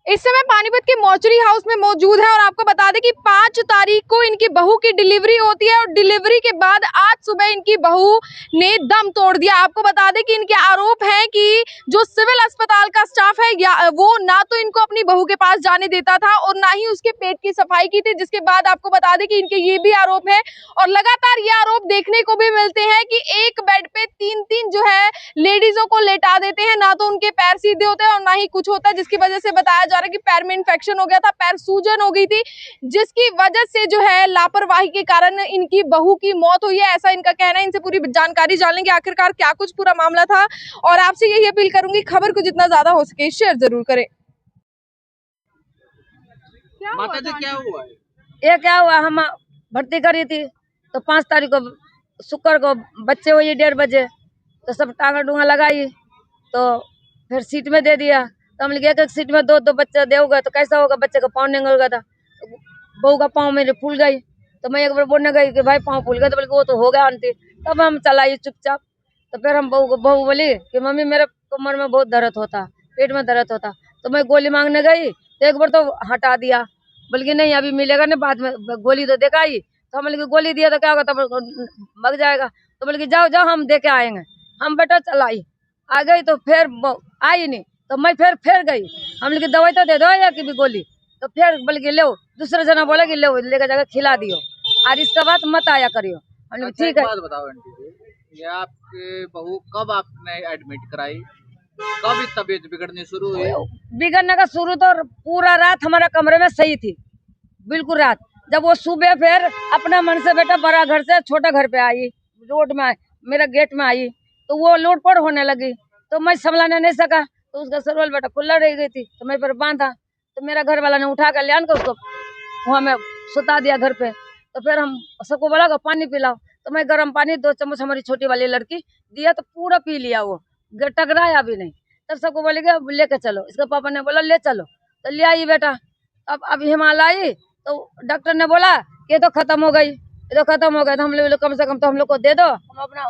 इस समय पानीपत के मॉर्चरी हाउस में मौजूद है और आपको बता दें कि 5 तारीख को इनकी बहू की डिलीवरी होती है और डिलीवरी के बाद आज सुबह इनकी बहू ने दम तोड़ दिया। आपको बता दें कि इनके आरोप हैं कि जो सिविल अस्पताल का स्टाफ है या वो ना तो इनको अपनी बहू के पास जाने देता था और ना ही उसके पेट की सफाई की थी, जिसके बाद आपको बता दें कि इनके ये भी आरोप है और लगातार ये आरोप देखने को भी मिलते हैं कि एक बेड पे 3-3 जो है लेडीजों को लेटा देते हैं, ना तो उनके पैर सीधे होते हैं और ना ही कुछ होता है, जिसकी वजह से बताया जा रहा है कि पैर में इन्फेक्शन हो गया था, पैर सूजन हो गई थी, जिसकी वजह से जो है लापरवाही के कारण इनकी बहू की मौत हुई है, ऐसा इनका कहना है। इनसे पूरी जानकारी जान लेंगे आखिरकार क्या कुछ पूरा मामला था और आपसे यही अपील करूंगी खबर को जितना ज्यादा हो सके शेयर जरूर करें। माता जी क्या हुआ है? ये क्या हुआ, हम भर्ती करी थी तो 5 तारीख को शुक्र को बच्चे हुई 1:30 बजे, तो सब टांगा डूंगा लगाई तो फिर सीट में दे दिया। तो हम लोग एक सीट में दो बच्चे देगा तो कैसा होगा, बच्चे का पाँव नहीं होगा था, बहू का पाँव मेरे फूल गई। तो मैं एक बार बोलने गई कि भाई पाँव फूल गया, तो बोले वो तो हो गया आंटी। तब हम चलाई चुपचाप। तो फिर हम बहू बोली कि मम्मी मेरे कमर में बहुत दर्द होता, पेट में दर्द होता। तो मैं गोली मांगने गई तो एक बार तो हटा दिया, बल्कि नहीं अभी मिलेगा ना, बाद में गोली तो देखा ही। तो हम लोग गोली दिया तो क्या होगा, तब मर जाएगा। तो बोले कि जाओ जाओ हम दे के आएंगे। हम बेटा चलाई आ गई तो फिर आई नहीं, तो मैं फिर गई। हम लोग दवाई तो दे दो या कि भी गोली, तो फिर बोले कि लो, दूसरे जना बोला कि लो लेकर जाकर खिला दियो और इसके बाद मत आया करियो। हम लोग ठीक है। बात बताओ आंटी जी, ये आपके बहू कब आपने एडमिट कराई, कब इस तबीयत बिगड़नी शुरू हुई? बिगड़ने का शुरू तो पूरा रात हमारा कमरे में सही थी, बिल्कुल रात। जब वो सुबह फिर अपना मन से बेटा बड़ा घर से छोटा घर पे आई, रोड में मेरा गेट में आई, तो वो लोटपोट होने लगी। तो मैं संभलाने नहीं सका, तो उसका सरवल बेटा खुला रह गई थी, तो मैं फिर बांधा। तो मेरा घर वाला ने उठा कर ले आकर उसको वहाँ में सुता दिया घर पे। तो फिर हम सबको बोला कि पानी पिलाओ, तो मैं गर्म पानी 2 चम्मच हमारी छोटी वाली लड़की दिया तो पूरा पी लिया, वो टकराया भी नहीं। तब सबको बोले कि लेके चलो, इसके पापा ने बोला ले चलो, तो ले आई बेटा। अब हिमालय तो डॉक्टर ने बोला कि ये तो खत्म हो गई, ये तो खत्म हो गया। तो हम लोग कम से कम तो हम लोग को दे दो, हम अपना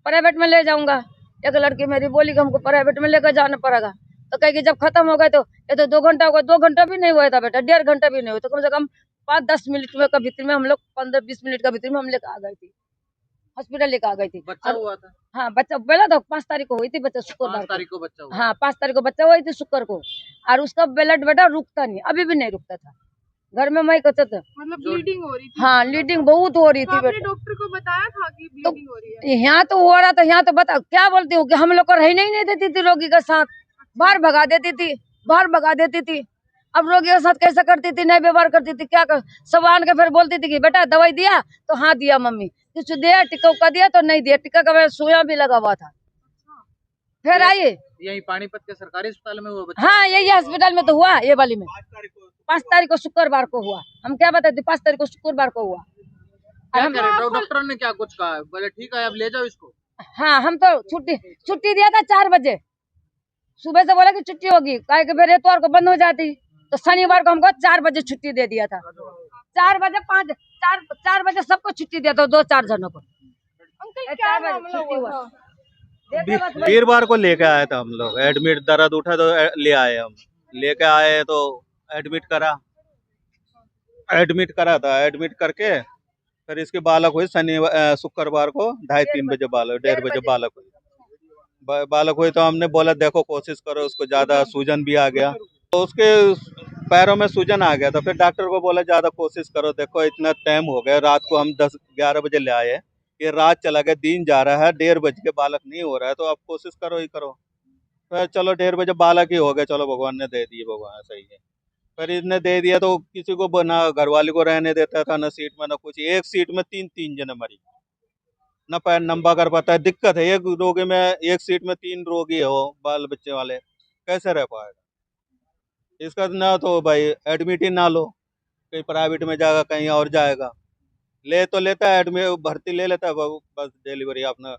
प्राइवेट में ले जाऊंगा। एक लड़की मेरी बोली कि हमको प्राइवेट में लेकर जाना पड़ेगा। तो कहेगी जब खत्म हो गए तो ये तो 2 घंटा होगा, 2 घंटा भी नहीं हुआ था बेटा, 1.5 घंटा भी नहीं हुआ, तो कम से कम 5-10 मिनट में का भीतर में हम लोग 15-20 मिनट का भीतर में हम लेकर आ गई थी, हॉस्पिटल लेकर आ गई थी। बच्चा हुआ था? हाँ बच्चा बोला तो 5 तारीख को हुई थी बच्चा, 5 शुक्रवार तारीख को बच्चा हुआ? हाँ 5 तारीख को बच्चा हुई थी शुक्र को। और उसका ब्लड बेटा रुकता नहीं, अभी भी नहीं रुकता था। घर में मैं कहता था मतलब ब्लीडिंग हो रही थी? हाँ लीडिंग बहुत हो रही थी आपने बेटा। डॉक्टर को बताया था कि ब्लीडिंग हो रही है? यहाँ तो हो रहा था, यहाँ तो बता क्या बोलती हूँ कि हम लोग को रहने ही नहीं देती थी रोगी के साथ, बाहर भगा देती थी, बाहर भगा देती थी। अब रोगी के साथ कैसे करती थी, नहीं व्यवहार करती थी, क्या कर सब आन के फिर बोलती थी कि बेटा दवाई दिया, तो हाँ दिया मम्मी, कुछ दिया टिक्का उक्का दिया तो नहीं दिया, टिक्का का सुइया भी लगा हुआ था। फिर आई यही पानीपत के सरकारी अस्पताल में हुआ बच्चा? हाँ यही अस्पताल में तो हुआ, ये वाली में 5 तारीख को शुक्रवार को हुआ। हम क्या बताते 5 तारीख को शुक्रवार को हुआ। क्या कह रहे डॉक्टर ने, क्या कुछ कहा? बोले ठीक है अब ले जाओ इसको। हाँ हम तो छुट्टी दिया था 4 बजे, सुबह से बोला कि छुट्टी होगी, काहे कि फिर एतवार को बंद हो जाती। तो शनिवार को हमको 4 बजे छुट्टी दे दिया था, 4 बजे 4 बजे सबको छुट्टी दिया था, 2-4 जनों को। अंकल क्या मामला हुआ था? वीरवार को लेके आए थे हम लोग, एडमिट दर्द उठा तो ले आए, हम लेके आए तो एडमिट करा था। एडमिट करके फिर इसके बालक हुई शुक्रवार को 2:30-3 बजे बालक, 1:30 बजे बालक हुई तो हमने बोला देखो कोशिश करो, उसको ज्यादा सूजन भी आ गया, तो उसके पैरों में सूजन आ गया। तो फिर डॉक्टर को बोला ज्यादा कोशिश करो, देखो इतना टाइम हो गया, रात को हम 10-11 बजे ले आए, ये रात चला गया, दिन जा रहा है, 1:30 बज के बालक नहीं हो रहा है, तो आप कोशिश करो ही करो। फिर चलो 1:30 बजे बालक ही हो गए, चलो भगवान ने दे दिए, भगवान सही है। फिर इसने दे दिया तो किसी को ना घरवाले को रहने देता था, ना सीट में ना कुछ, एक सीट में 3-3 जने मरी, ना पैर नंबा कर पाता है, दिक्कत है। एक रोगी में एक सीट में 3 रोगी हो, बाल बच्चे वाले, कैसे रह पाएगा? इसका ना तो भाई एडमिट ही ना लो, कहीं प्राइवेट में जाएगा, कहीं और जाएगा, ले तो लेता है एडमिट, भर्ती ले लेता है, बस डिलीवरी अपना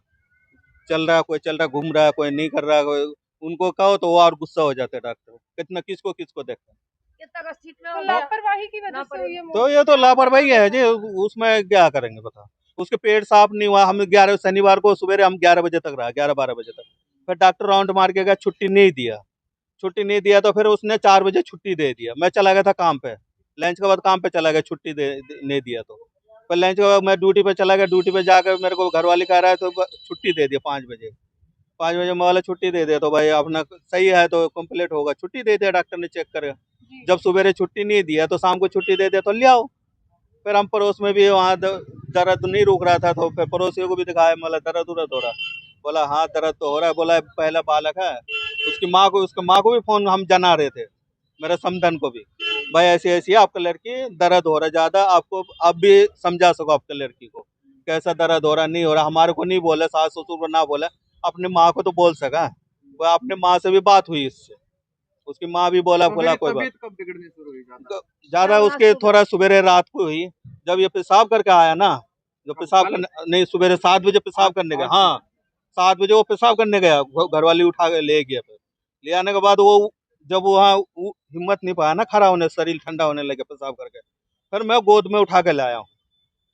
चल रहा है, कोई चल रहा घूम रहा है, कोई नहीं कर रहा है, उनको कहो तो वो और गुस्सा हो जाते हैं डॉक्टर, कितना किसको देखते हैं। तो लापरवाही की वजह से हुई है मौत? तो ये तो लापरवाही है जी, उसमें क्या करेंगे बता। उसके पेट साफ नहीं हुआ, हम 11 शनिवार को सवेरे हम 11 बजे तक रहा, 11-12 बजे तक। फिर डॉक्टर राउंड मार के गया, छुट्टी नहीं दिया, छुट्टी नहीं दिया तो फिर उसने 4 बजे छुट्टी दे दिया। मैं चला गया था काम पे, लंच के बाद काम पे चला गया, छुट्टी नहीं दिया तो। पर लंच के बाद मैं ड्यूटी पे चला गया, ड्यूटी पे जाकर मेरे को घरवाली कह रहा है तो छुट्टी दे दिया 5 बजे। 5 बजे मैं बोला छुट्टी दे दिया तो भाई अपना सही है तो कंप्लीट होगा, छुट्टी दे दिया, डॉक्टर ने चेक कर। जी। जब सवेरे छुट्टी नहीं दिया तो शाम को छुट्टी दे दिया तो ले आओ। फिर हम पड़ोस में भी वहाँ दर्द नहीं रुक रहा था तो फिर पड़ोसियों को भी दिखाया, बोला दर्द उर्द हो रहा, बोला हाँ दर्द तो हो रहा है, बोला पहला बालक है। उसकी माँ को भी फोन हम जना रहे थे, मेरे समधन को भी, भाई ऐसी ऐसी है आपका लड़की, दर्द हो रहा है ज्यादा, आपको अब भी समझा सको आपके लड़की को कैसा दर्द हो रहा नहीं हो रहा। हमारे को नहीं बोला, सास ससुर को ना बोला, अपनी माँ को तो बोल सका। वो अपने माँ से भी बात हुई इससे, उसकी माँ भी बोला तो बोला मेरी कोई बात तबीयत कब बिगड़नी शुरू हुई ज्यादा? ज्यादा उसके थोड़ा सवेरे रात को हुई, जब ये पेशाब करके आया ना, जो पेशाब कल? करने नहीं, सवेरे 7 बजे पेशाब करने गया। आज हाँ 7 बजे वो पेशाब करने गया, घरवाली उठा के ले गया। फिर ले आने के बाद वो जब वहाँ हिम्मत नहीं पाया ना खड़ा होने, शरीर ठंडा होने लगे पेशाब करके, फिर मैं गोद में उठा के लाया हूँ,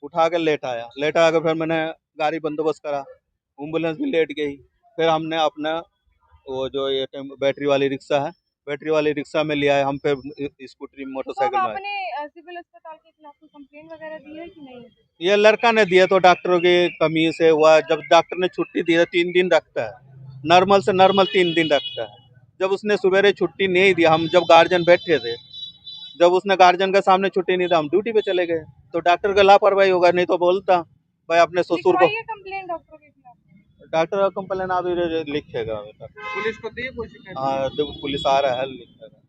उठा के लेट आया फिर मैंने गाड़ी बंदोबस्त करा, एम्बुलेंस भी लेट गई। फिर हमने अपना वो जो ये बैटरी वाली रिक्शा है, बैटरी वाली रिक्शा में ले आए हम, फिर स्कूटरी तो मोटरसाइकिल अब में आए। आपने सिविल अस्पताल के खिलाफ कोई कंप्लेन वगैरह दी है कि नहीं? ये लड़का ने दिया तो डॉक्टरों की कमी से हुआ। जब डॉक्टर ने छुट्टी दी 3 दिन रखता है, नॉर्मल से नॉर्मल 3 दिन रखता है। जब उसने सवेरे छुट्टी नहीं दी, हम जब गार्जियन बैठे थे, जब उसने गार्जियन के सामने छुट्टी नहीं दी, हम ड्यूटी पे चले गए। तो डॉक्टर का लापरवाही होगा, नहीं तो बोलता भाई अपने ससुर को। लिखवाई है कंप्लेन डॉक्टरों के खिलाफ? डॉक्टर का कंप्लेन अभी लिखेगा। पुलिस को दी कोई शिकायत? हाँ, तो पुलिस आ रहा है, लिखेगा।